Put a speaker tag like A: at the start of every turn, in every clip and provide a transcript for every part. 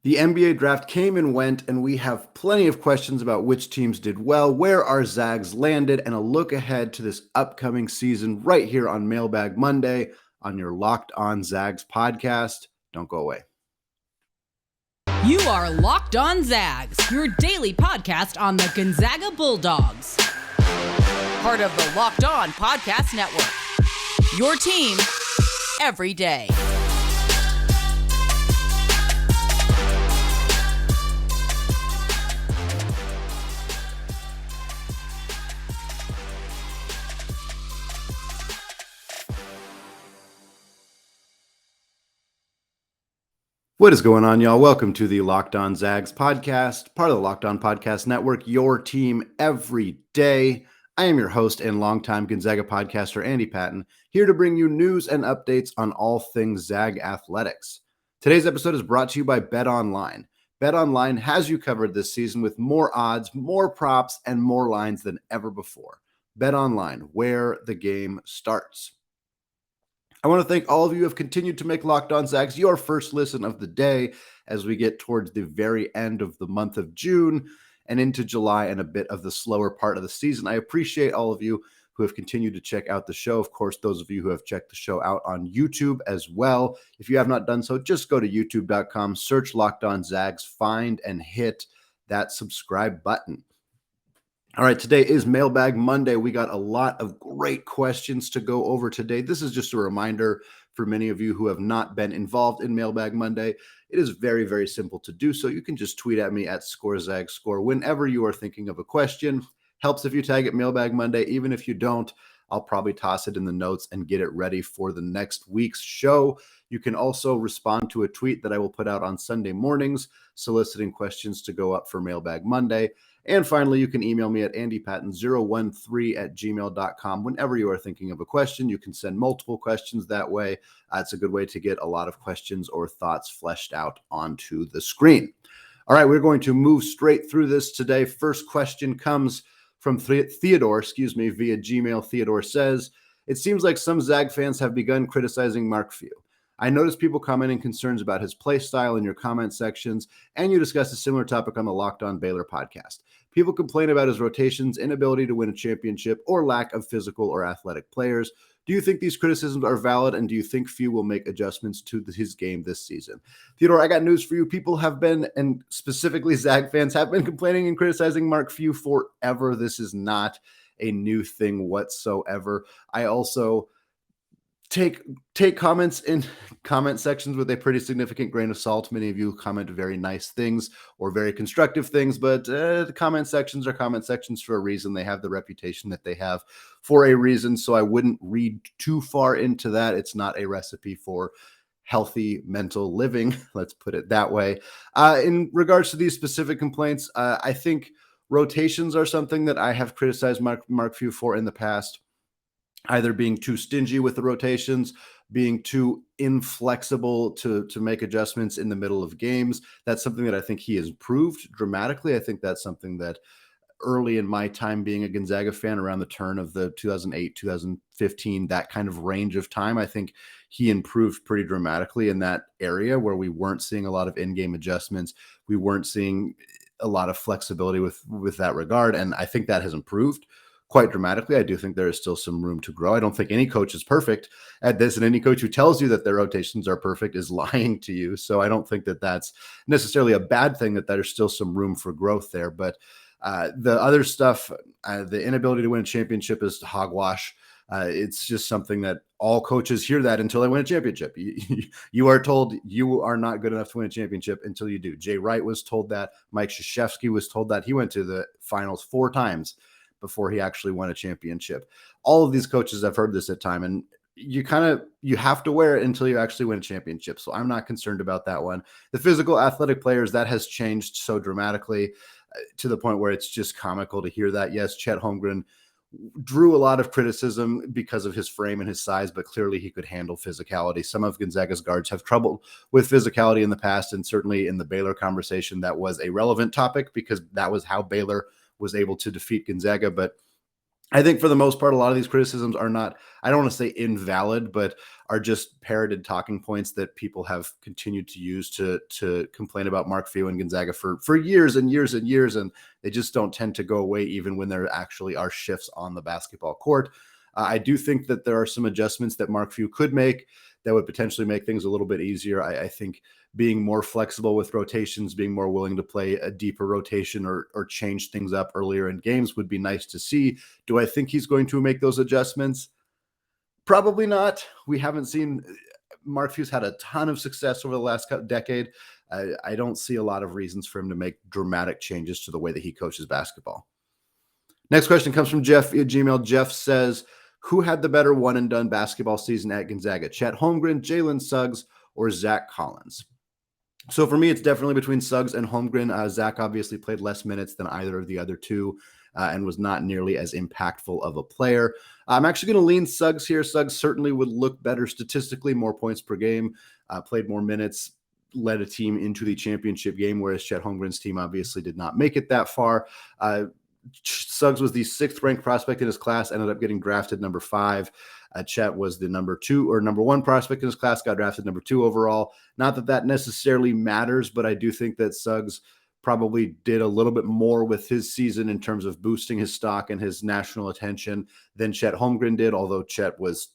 A: The NBA draft came and went, and we have plenty of questions about which teams did well, where our Zags landed, and a look ahead to this upcoming season right here on Mailbag Monday on your Locked On Zags podcast. Don't go away.
B: You are Locked On Zags, your daily podcast on the Gonzaga Bulldogs. Part of the Locked On Podcast Network. Your team every day.
A: What is going on, y'all? Welcome to the Locked On Zags podcast, part of the Locked On Podcast Network, your team every day. I am your host and longtime Gonzaga podcaster, Andy Patton, here to bring you news and updates on all things Zag athletics. Today's episode is brought to you by BetOnline. BetOnline has you covered this season with more odds, more props, and more lines than ever before. BetOnline, where the game starts. I want to thank all of you who have continued to make Locked On Zags your first listen of the day as we get towards the very end of the month of June and into July and a bit of the slower part of the season. I appreciate all of you who have continued to check out the show. Of course, those of you who have checked the show out on YouTube as well. If you have not done so, just go to youtube.com, search Locked On Zags, find and hit that subscribe button. All right, today is Mailbag Monday. We got a lot of great questions to go over today. This is just a reminder for many of you who have not been involved in Mailbag Monday. It is very, very simple to do so. You can just tweet at me at @ScoreZagScore whenever you are thinking of a question. Helps if you tag it Mailbag Monday. Even if you don't, I'll probably toss it in the notes and get it ready for the next week's show. You can also respond to a tweet that I will put out on Sunday mornings, soliciting questions to go up for Mailbag Monday. And finally, you can email me at andypatton013@gmail.com. Whenever you are thinking of a question, you can send multiple questions that way. It's a good way to get a lot of questions or thoughts fleshed out onto the screen. All right, we're going to move straight through this today. First question comes from Theodore, via Gmail. Theodore says, it seems like some Zag fans have begun criticizing Mark Few. I noticed people commenting concerns about his play style in your comment sections, and you discussed a similar topic on the Locked On Baylor podcast. People complain about his rotations, inability to win a championship, or lack of physical or athletic players. Do you think these criticisms are valid, and do you think Few will make adjustments to his game this season? Theodore, I got news for you. People have been, and specifically Zag fans, have been complaining and criticizing Mark Few forever. This is not a new thing whatsoever. I also take comments in comment sections with a pretty significant grain of salt. Many of you comment very nice things or very constructive things, but the comment sections are comment sections for a reason. They have the reputation that they have for a reason, so I wouldn't read too far into that. It's not a recipe for healthy mental living, let's put it that way. In regards to these specific complaints, I think rotations are something that I have criticized Mark Few for in the past. Either being too stingy with the rotations, being too inflexible to make adjustments in the middle of games. That's something that I think he has improved dramatically. I think that's something that early in my time being a Gonzaga fan, around the turn of the 2008, 2015, that kind of range of time, I think he improved pretty dramatically in that area where we weren't seeing a lot of in-game adjustments. We weren't seeing a lot of flexibility with that regard. And I think that has improved quite dramatically. I do think there is still some room to grow. I don't think any coach is perfect at this, and any coach who tells you that their rotations are perfect is lying to you. So I don't think that that's necessarily a bad thing, that there's still some room for growth there. But the other stuff, the inability to win a championship is hogwash. It's just something that all coaches hear that until they win a championship. You are told you are not good enough to win a championship until you do. Jay Wright was told that. Mike Krzyzewski was told that. He went to the finals 4 times before he actually won a championship. All of these coaches have heard this at time, and you have to wear it until you actually win a championship. So I'm not concerned about that one. The physical athletic players, that has changed so dramatically to the point where it's just comical to hear that. Yes, Chet Holmgren drew a lot of criticism because of his frame and his size, but clearly he could handle physicality. Some of Gonzaga's guards have trouble with physicality in the past, and certainly in the Baylor conversation, that was a relevant topic because that was how Baylor was able to defeat Gonzaga. But I think for the most part, a lot of these criticisms are not, I don't want to say invalid, but are just parroted talking points that people have continued to use to complain about Mark Few and Gonzaga for years and years and years. And they just don't tend to go away even when there actually are shifts on the basketball court. I do think that there are some adjustments that Mark Few could make that would potentially make things a little bit easier. I think being more flexible with rotations, being more willing to play a deeper rotation or change things up earlier in games would be nice to see. Do I think he's going to make those adjustments? Probably not. We haven't seen Mark Few's had a ton of success over the last decade. I don't see a lot of reasons for him to make dramatic changes to the way that he coaches basketball. Next question comes from Jeff via Gmail. Jeff says, who had the better one and done basketball season at Gonzaga? Chet Holmgren, Jalen Suggs, or Zach Collins? So for me, it's definitely between Suggs and Holmgren. Zach obviously played less minutes than either of the other two and was not nearly as impactful of a player. I'm actually going to lean Suggs here. Suggs certainly would look better statistically, more points per game, played more minutes, led a team into the championship game, whereas Chet Holmgren's team obviously did not make it that far. Suggs was the 6th ranked prospect in his class, ended up getting drafted number 5. Chet was the number 1 prospect in his class, got drafted number 2 overall. Not that that necessarily matters, but I do think that Suggs probably did a little bit more with his season in terms of boosting his stock and his national attention than Chet Holmgren did, although Chet was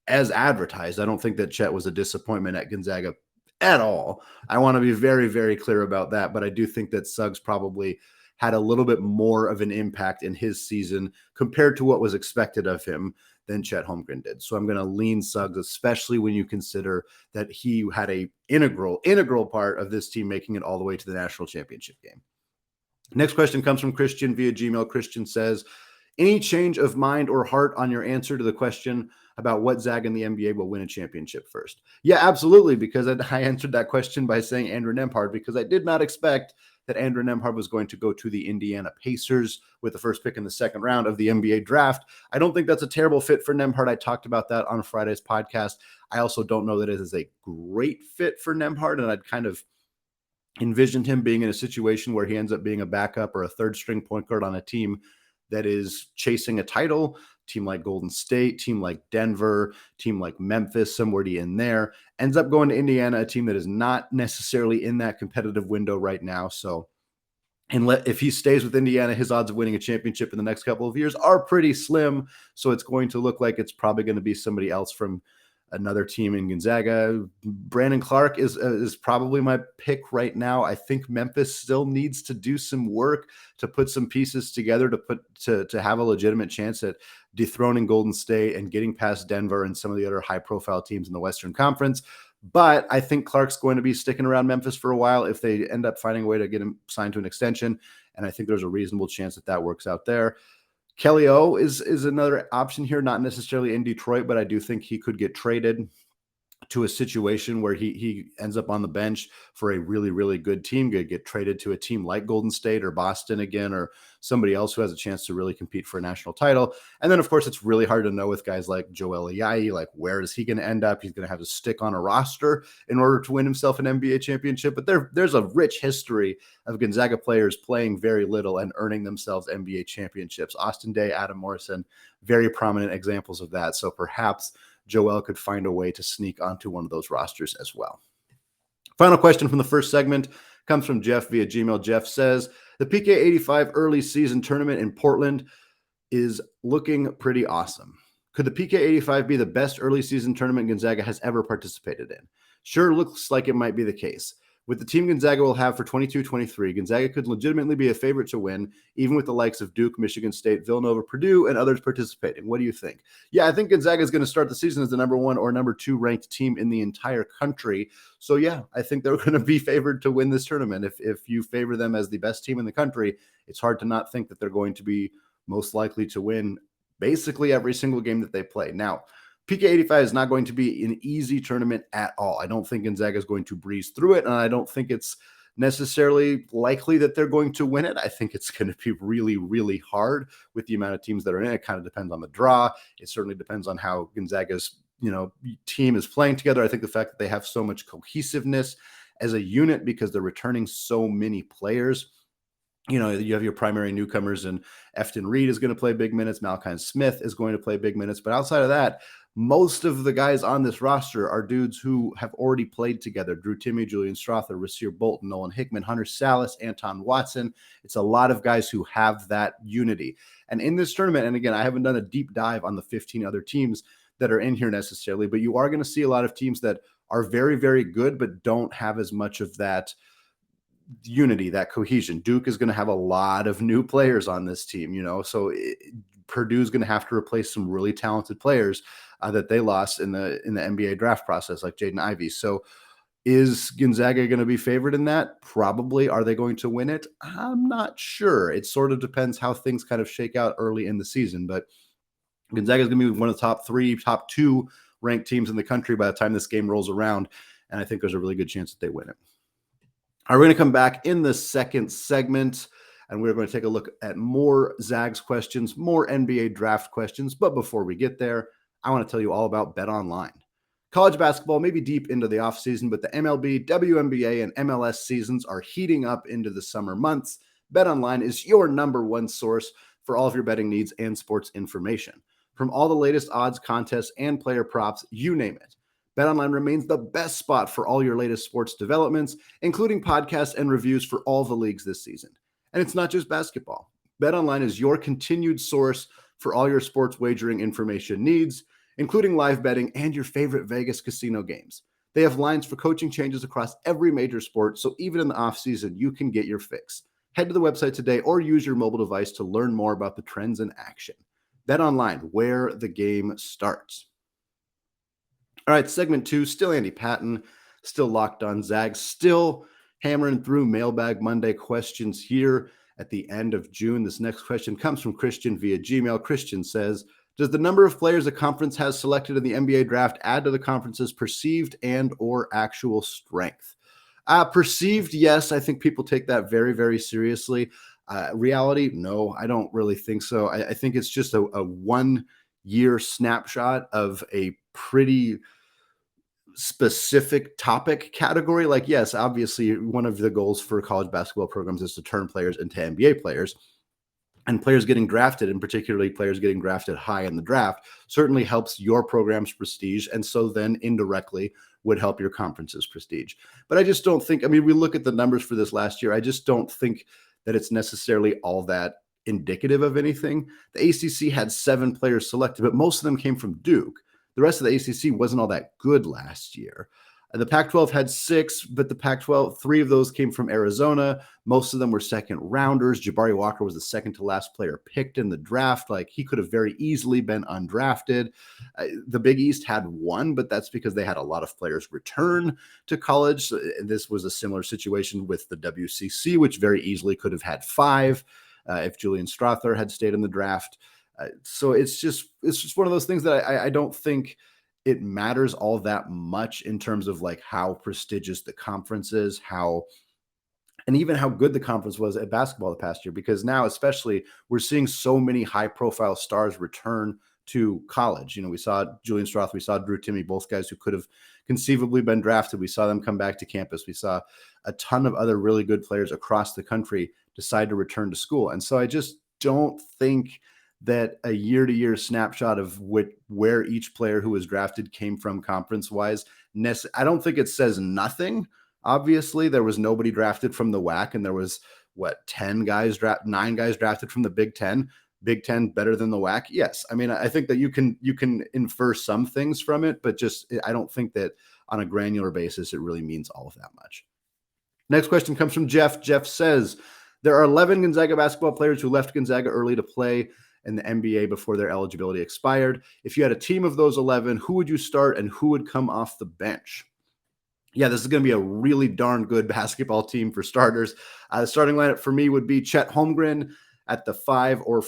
A: as advertised. I don't think that Chet was a disappointment at Gonzaga at all. I want to be very, very clear about that, but I do think that Suggs probably had a little bit more of an impact in his season compared to what was expected of him than Chet Holmgren did. So I'm going to lean Suggs, especially when you consider that he had a integral part of this team making it all the way to the national championship game. Next question comes from Christian via Gmail. Christian says, any change of mind or heart on your answer to the question about what Zag in the NBA will win a championship first? Yeah, absolutely, because I answered that question by saying Andrew Nembhard, because I did not expect that Andrew Nembhard was going to go to the Indiana Pacers with the first pick in the second round of the NBA draft. I don't think that's a terrible fit for Nembhard. I talked about that on Friday's podcast. I also don't know that it is a great fit for Nembhard, and I'd kind of envisioned him being in a situation where he ends up being a backup or a third string point guard on a team that is chasing a title, team like Golden State, team like Denver, team like Memphis, somewhere in there, ends up going to Indiana, a team that is not necessarily in that competitive window right now. So if he stays with Indiana, his odds of winning a championship in the next couple of years are pretty slim. So it's going to look like it's probably going to be somebody else from another team in Gonzaga. Brandon Clark is probably my pick right now. I think Memphis still needs to do some work to put some pieces together to have a legitimate chance at dethroning Golden State and getting past Denver and some of the other high-profile teams in the Western Conference. But I think Clark's going to be sticking around Memphis for a while if they end up finding a way to get him signed to an extension. And I think there's a reasonable chance that works out there. Kelly O is another option here, not necessarily in Detroit, but I do think he could get traded to a situation where he ends up on the bench for a really, really good team, get traded to a team like Golden State or Boston again, or somebody else who has a chance to really compete for a national title. And then, of course, it's really hard to know with guys like Joel Ayayi, like where is he going to end up? He's going to have to stick on a roster in order to win himself an NBA championship. But there's a rich history of Gonzaga players playing very little and earning themselves NBA championships. Austin Day, Adam Morrison, very prominent examples of that. So perhaps Joel could find a way to sneak onto one of those rosters as well. Final question from the first segment comes from Jeff via Gmail. Jeff says, the PK 85 early season tournament in Portland is looking pretty awesome. Could the PK 85 be the best early season tournament Gonzaga has ever participated in? Sure looks like it might be the case. With the team Gonzaga will have for 22-23, Gonzaga could legitimately be a favorite to win, even with the likes of Duke, Michigan State, Villanova, Purdue, and others participating. What do you think? Yeah, I think Gonzaga is going to start the season as the number 1 or number 2 ranked team in the entire country. So yeah, I think they're going to be favored to win this tournament. If you favor them as the best team in the country, it's hard to not think that they're going to be most likely to win basically every single game that they play. Now, PK 85 is not going to be an easy tournament at all. I don't think Gonzaga is going to breeze through it, and I don't think it's necessarily likely that they're going to win it. I think it's going to be really, really hard with the amount of teams that are in it. It kind of depends on the draw. It certainly depends on how Gonzaga's team is playing together. I think the fact that they have so much cohesiveness as a unit because they're returning so many players You have your primary newcomers, and Efton Reed is going to play big minutes. Malachi Smith is going to play big minutes. But outside of that, most of the guys on this roster are dudes who have already played together. Drew Timme, Julian Strother, Rasir Bolton, Nolan Hickman, Hunter Salas, Anton Watson. It's a lot of guys who have that unity. And in this tournament, and again, I haven't done a deep dive on the 15 other teams that are in here necessarily, but you are going to see a lot of teams that are very, very good, but don't have as much of that unity, that cohesion. Duke is going to have a lot of new players on this team, so Purdue's going to have to replace some really talented players that they lost in the NBA draft process, like Jaden Ivey. So is Gonzaga going to be favored in that? Probably. Are they going to win it? I'm not sure. It sort of depends how things kind of shake out early in the season, but Gonzaga is going to be one of the top 3, top 2 ranked teams in the country by the time this game rolls around, and I think there's a really good chance that they win it. All right, we're going to come back in the second segment, and we're going to take a look at more Zags questions, more NBA draft questions. But before we get there, I want to tell you all about BetOnline. College basketball may be deep into the offseason, but the MLB, WNBA, and MLS seasons are heating up into the summer months. BetOnline is your number one source for all of your betting needs and sports information. From all the latest odds, contests, and player props, you name it, BetOnline remains the best spot for all your latest sports developments, including podcasts and reviews for all the leagues this season. And it's not just basketball. BetOnline is your continued source for all your sports wagering information needs, including live betting and your favorite Vegas casino games. They have lines for coaching changes across every major sport, so even in the offseason, you can get your fix. Head to the website today or use your mobile device to learn more about the trends in action. BetOnline, where the game starts. All right, segment 2, still Andy Patton, still Locked On Zags, still hammering through Mailbag Monday questions here at the end of June. This next question comes from Christian via Gmail. Christian says, does the number of players a conference has selected in the NBA draft add to the conference's perceived and or actual strength? Perceived, yes. I think people take that very, very seriously. Reality, no, I don't really think so. I think it's just a 1-year snapshot of a pretty specific topic category. Like, yes, obviously one of the goals for college basketball programs is to turn players into NBA players, and players getting drafted, and particularly players getting drafted high in the draft, certainly helps your program's prestige. And so then indirectly would help your conference's prestige. But I just don't think, we look at the numbers for this last year. I just don't think that it's necessarily all that indicative of anything. The ACC had 7 players selected, but most of them came from Duke. The rest of the ACC wasn't all that good last year. The Pac-12 had 6, but the Pac-12, 3 of those came from Arizona. Most of them were second rounders. Jamaree Walker was the second to last player picked in the draft. Like, he could have very easily been undrafted. The Big East had 1, but that's because they had a lot of players return to college. This was a similar situation with the WCC, which very easily could have had 5 if Julian Strother had stayed in the draft. So it's just one of those things that I don't think it matters all that much in terms of like how prestigious the conference is, and even how good the conference was at basketball the past year, because now especially we're seeing so many high profile stars return to college. We saw Julian Strother, we saw Drew Timme, both guys who could have conceivably been drafted. We saw them come back to campus. We saw a ton of other really good players across the country decide to return to school. And so I just don't think that a year-to-year snapshot of where each player who was drafted came from conference-wise, I don't think it says nothing. Obviously, there was nobody drafted from the WAC, and there was, 9 guys drafted from the Big Ten. Big Ten better than the WAC? Yes. I think that you can infer some things from it, but just I don't think that on a granular basis it really means all of that much. Next question comes from Jeff. Jeff says, there are 11 Gonzaga basketball players who left Gonzaga early to play in the NBA before their eligibility expired. If you had a team of those 11, who would you start and who would come off the bench? Yeah, this is going to be a really darn good basketball team for starters. The starting lineup for me would be Chet Holmgren at the 5, or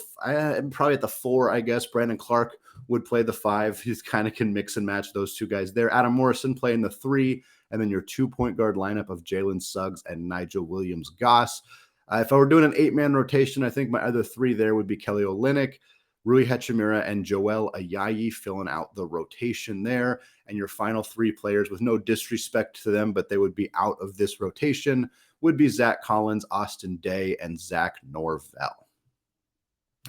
A: probably at the 4, I guess. Brandon Clark would play the 5. He's kind of can mix and match those 2 guys there. Adam Morrison playing the 3, and then your 2-point guard lineup of Jalen Suggs and Nigel Williams-Goss. If I were doing an 8-man rotation, I think my other 3 there would be Kelly Olynyk, Rui Hachimura and Joel Ayayi filling out the rotation there. And your final three players, with no disrespect to them, but they would be out of this rotation, would be Zach Collins, Austin Day, and Zach Norvell.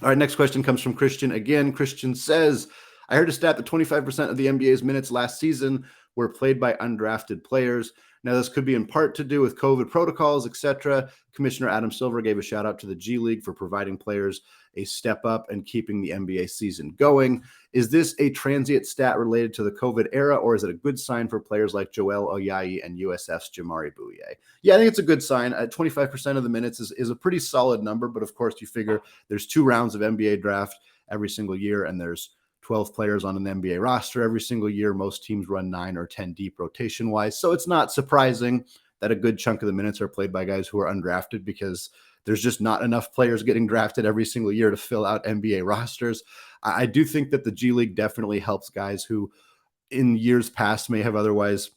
A: All right, next question comes from Christian. Again, Christian says, I heard a stat that 25% of the NBA's minutes last season were played by undrafted players. Now, this could be in part to do with COVID protocols, etc. Commissioner Adam Silver gave a shout out to the G League for providing players a step up and keeping the NBA season going. Is this a transient stat related to the COVID era, or is it a good sign for players like Joel Ayayi and USF's Jamaree Bouyea? Yeah, I think it's a good sign. 25% of the minutes is a pretty solid number, but of course you figure there's 2 rounds of NBA draft every single year, and there's 12 players on an NBA roster every single year. Most teams run 9 or 10 deep rotation wise. So it's not surprising that a good chunk of the minutes are played by guys who are undrafted, because there's just not enough players getting drafted every single year to fill out NBA rosters. I do think that the G League definitely helps guys who in years past may have otherwise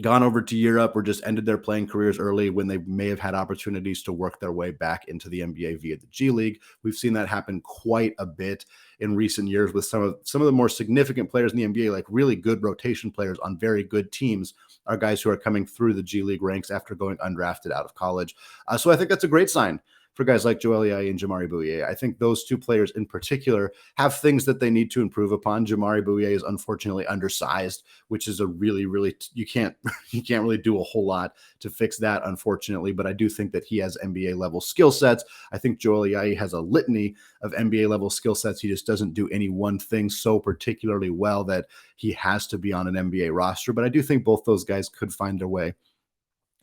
A: gone over to Europe or just ended their playing careers early when they may have had opportunities to work their way back into the NBA via the G League. We've seen that happen quite a bit in recent years with some of the more significant players in the NBA, like really good rotation players on very good teams, are guys who are coming through the G League ranks after going undrafted out of college. So I think that's a great sign for guys like Joel Ayayi and Jamaree Bouyea. I think those 2 players in particular have things that they need to improve upon. Jamaree Bouyea is unfortunately undersized, which is a really you can't really do a whole lot to fix that, unfortunately. But I do think that he has NBA level skill sets. I think Joel Ayayi has a litany of NBA level skill sets. He just doesn't do any one thing so particularly well that he has to be on an NBA roster. But I do think both those guys could find their way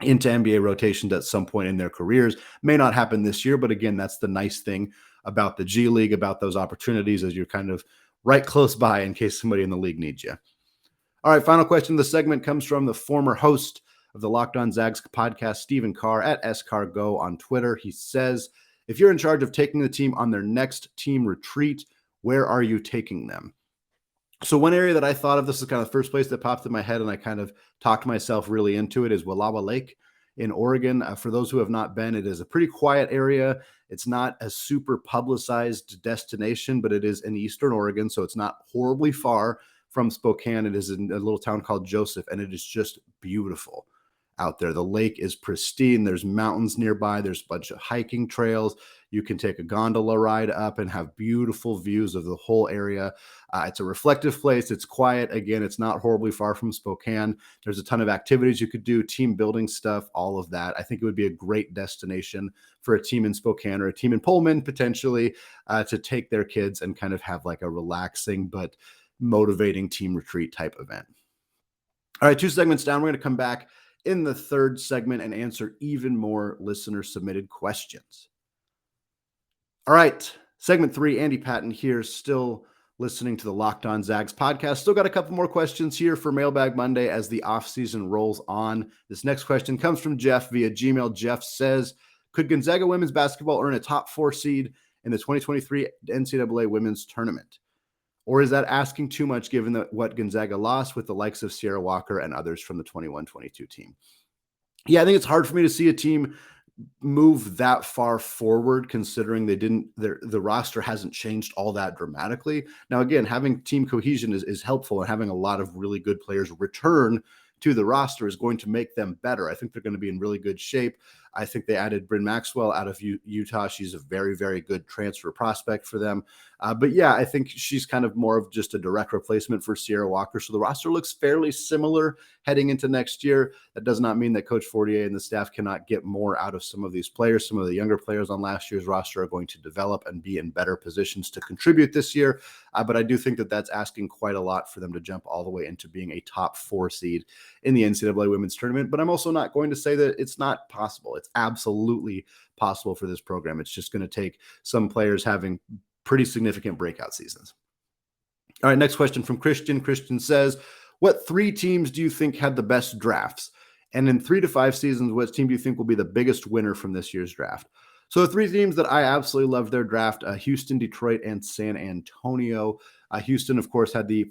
A: into NBA rotations at some point in their careers. May not happen this year, but again, that's the nice thing about the G League, about those opportunities, as you're kind of right close by in case somebody in the league needs you. All right, final question of the segment comes from the former host of the Locked On Zags podcast, Stephen Carr, at SCarGo on Twitter. He says, if you're in charge of taking the team on their next team retreat, where are you taking them? So one area that I thought of, this is kind of the first place that popped in my head, and I kind of talked myself really into it, is Wallowa Lake in Oregon. For those who have not been, it is a pretty quiet area. It's not a super publicized destination, but it is in Eastern Oregon, so it's not horribly far from Spokane. It is in a little town called Joseph, and it is just beautiful out there. The lake is pristine. There's mountains nearby. There's a bunch of hiking trails. You can take a gondola ride up and have beautiful views of the whole area. It's a reflective place. It's quiet. Again, it's not horribly far from Spokane. There's a ton of activities you could do, team building stuff, all of that. I think it would be a great destination for a team in Spokane or a team in Pullman, potentially, to take their kids and kind of have like a relaxing but motivating team retreat type event. All right, 2 segments down. We're going to come back in the 3rd segment and answer even more listener submitted questions. All right, segment 3, Andy Patton here, still listening to the Locked On Zags podcast. Still got a couple more questions here for Mailbag Monday as the offseason rolls on. This next question comes from Jeff via Gmail. Jeff says, could Gonzaga women's basketball earn a top 4 seed in the 2023 NCAA women's tournament? Or is that asking too much given what Gonzaga lost with the likes of Sierra Walker and others from the 21-22 team? Yeah, I think it's hard for me to see a team move that far forward, considering the roster hasn't changed all that dramatically. Now, again, having team cohesion is helpful, and having a lot of really good players return to the roster is going to make them better. I think they're going to be in really good shape. I think they added Bryn Maxwell out of Utah. She's a very, very good transfer prospect for them. But yeah, I think she's kind of more of just a direct replacement for Sierra Walker. So the roster looks fairly similar heading into next year. That does not mean that Coach Fortier and the staff cannot get more out of some of these players. Some of the younger players on last year's roster are going to develop and be in better positions to contribute this year. But I do think that that's asking quite a lot for them to jump all the way into being a top 4 seed in the NCAA women's tournament. But I'm also not going to say that it's not possible. It's absolutely possible for this program. It's just going to take some players having pretty significant breakout seasons. All right, next question from Christian. Christian says, what 3 teams do you think had the best drafts? And in 3 to 5 seasons, what team do you think will be the biggest winner from this year's draft? So the 3 teams that I absolutely loved their draft, Houston, Detroit, and San Antonio. Houston, of course, had the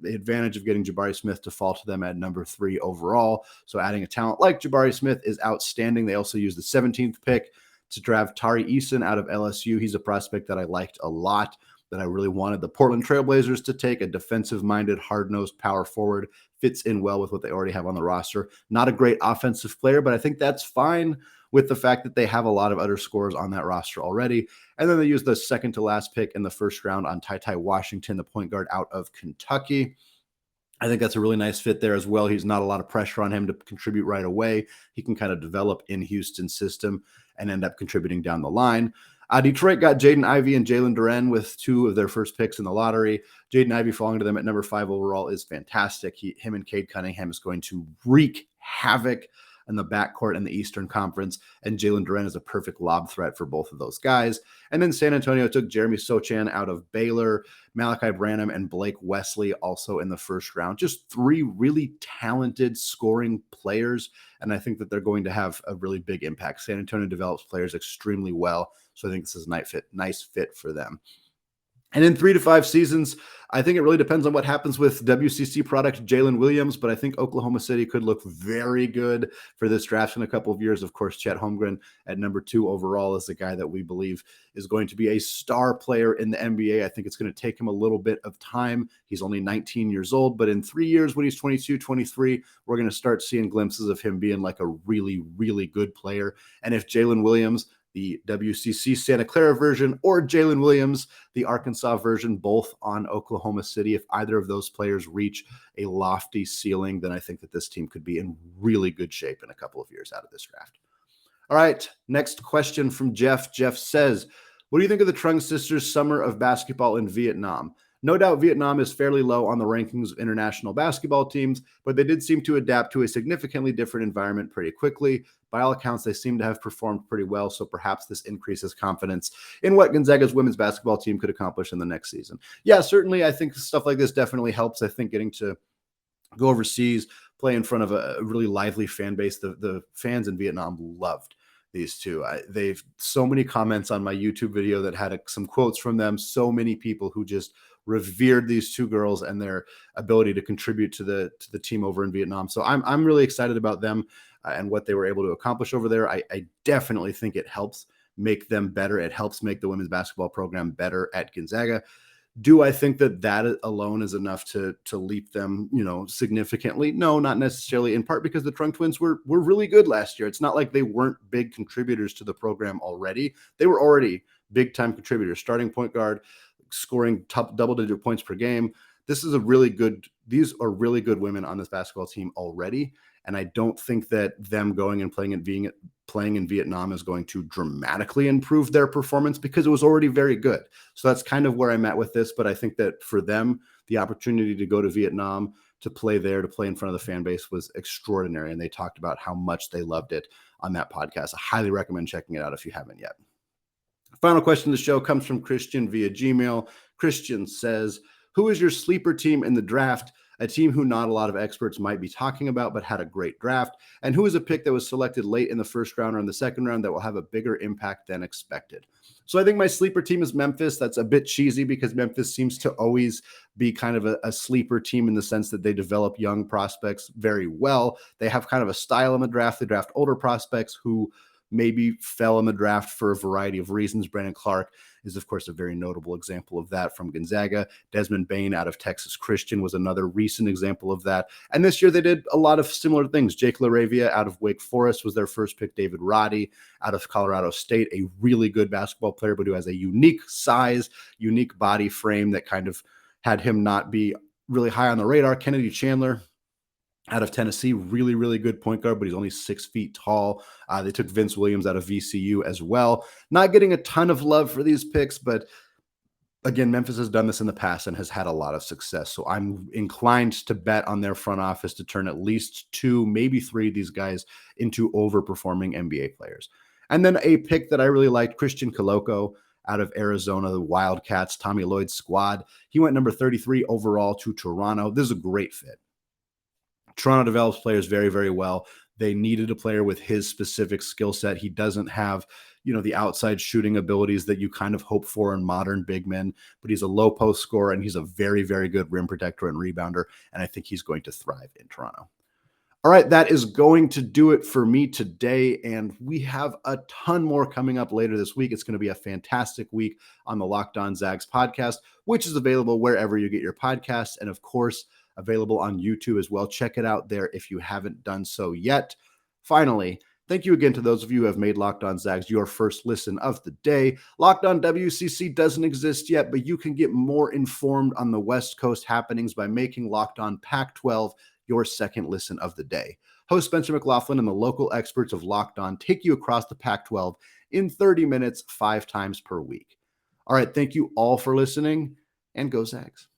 A: advantage of getting Jabari Smith to fall to them at number 3 overall. So adding a talent like Jabari Smith is outstanding. They also used the 17th pick to draft Tari Eason out of LSU. He's a prospect that I liked a lot. that I really wanted the Portland Trailblazers to take, a defensive-minded, hard-nosed power forward, fits in well with what they already have on the roster. Not a great offensive player, but I think that's fine with the fact that they have a lot of other scorers on that roster already. And then they used the second to last pick in the first round on Ty Washington, the point guard out of Kentucky. I think that's a really nice fit there as well. He's not a lot of pressure on him to contribute right away. He can kind of develop in Houston's system and end up contributing down the line. Detroit got Jaden Ivey and Jalen Duren with two of their first picks in the lottery. Jaden Ivey falling to them at number 5 overall is fantastic. Him and Cade Cunningham is going to wreak havoc in the backcourt in the Eastern Conference, and Jalen Duren is a perfect lob threat for both of those guys. And then San Antonio took Jeremy Sochan out of Baylor, Malachi Branham, and Blake Wesley also in the first round. Just 3 really talented scoring players, and I think that they're going to have a really big impact. San Antonio develops players extremely well, so I think this is a nice fit for them. And in 3 to 5 seasons, I think it really depends on what happens with WCC product Jalen Williams, but I think Oklahoma City could look very good for this draft in a couple of years. Of course, Chet Holmgren at number 2 overall is a guy that we believe is going to be a star player in the NBA. I think it's going to take him a little bit of time. He's only 19 years old, but in 3 years, when he's 22, 23, we're going to start seeing glimpses of him being like a really, really good player. And if Jalen Williams, the WCC Santa Clara version, or Jalen Williams, the Arkansas version, both on Oklahoma City, if either of those players reach a lofty ceiling, then I think that this team could be in really good shape in a couple of years out of this draft. All right, next question from Jeff. Jeff says, what do you think of the Truong sisters' summer of basketball in Vietnam? No doubt Vietnam is fairly low on the rankings of international basketball teams, but they did seem to adapt to a significantly different environment pretty quickly. By all accounts, they seem to have performed pretty well, so perhaps this increases confidence in what Gonzaga's women's basketball team could accomplish in the next season. Yeah, certainly, I think stuff like this definitely helps. I think getting to go overseas, play in front of a really lively fan base. The fans in Vietnam loved these two. They've so many comments on my YouTube video that had some quotes from them. So many people who just revered these two girls and their ability to contribute to the team over in Vietnam. So I'm really excited about them and what they were able to accomplish over there. I definitely think it helps make them better. It helps make the women's basketball program better at Gonzaga. Do I think that alone is enough to leap them, significantly? No, not necessarily, in part because the Truong Twins were really good last year. It's not like they weren't big contributors to the program already. They were already big-time contributors, starting point guard, scoring top double-digit points per game. These are really good women on this basketball team already. And I don't think that them going and playing in Vietnam is going to dramatically improve their performance because it was already very good. So that's kind of where I'm at with this. But I think that for them, the opportunity to go to Vietnam, to play there, to play in front of the fan base was extraordinary. And they talked about how much they loved it on that podcast. I highly recommend checking it out if you haven't yet. Final question of the show comes from Christian via Gmail. Christian says, who is your sleeper team in the draft? A team who not a lot of experts might be talking about, but had a great draft. And who is a pick that was selected late in the first round or in the second round that will have a bigger impact than expected? So I think my sleeper team is Memphis. That's a bit cheesy because Memphis seems to always be kind of a sleeper team in the sense that they develop young prospects very well. They have kind of a style in the draft. They draft older prospects who maybe fell in the draft for a variety of reasons. Brandon Clark is, of course, a very notable example of that from Gonzaga. Desmond Bain out of Texas Christian was another recent example of that. And this year they did a lot of similar things. Jake LaRavia out of Wake Forest was their first pick. David Roddy out of Colorado State, a really good basketball player, but who has a unique size, unique body frame that kind of had him not be really high on the radar. Kennedy Chandler out of Tennessee, really, really good point guard, but he's only 6 feet tall. They took Vince Williams out of VCU as well. Not getting a ton of love for these picks, but again, Memphis has done this in the past and has had a lot of success. So I'm inclined to bet on their front office to turn at least 2, maybe 3 of these guys into overperforming NBA players. And then a pick that I really liked, Christian Coloco out of Arizona, the Wildcats, Tommy Lloyd's squad. He went number 33 overall to Toronto. This is a great fit. Toronto develops players very, very well. They needed a player with his specific skill set. He doesn't have, the outside shooting abilities that you kind of hope for in modern big men, but he's a low post scorer and he's a very, very good rim protector and rebounder. And I think he's going to thrive in Toronto. All right, that is going to do it for me today. And we have a ton more coming up later this week. It's going to be a fantastic week on the Locked On Zags podcast, which is available wherever you get your podcasts. And of course, available on YouTube as well. Check it out there if you haven't done so yet. Finally, thank you again to those of you who have made Locked On Zags your first listen of the day. Locked On WCC doesn't exist yet, but you can get more informed on the West Coast happenings by making Locked On Pac-12 your second listen of the day. Host Spencer McLaughlin and the local experts of Locked On take you across the Pac-12 in 30 minutes, 5 times per week. All right, thank you all for listening, and go Zags.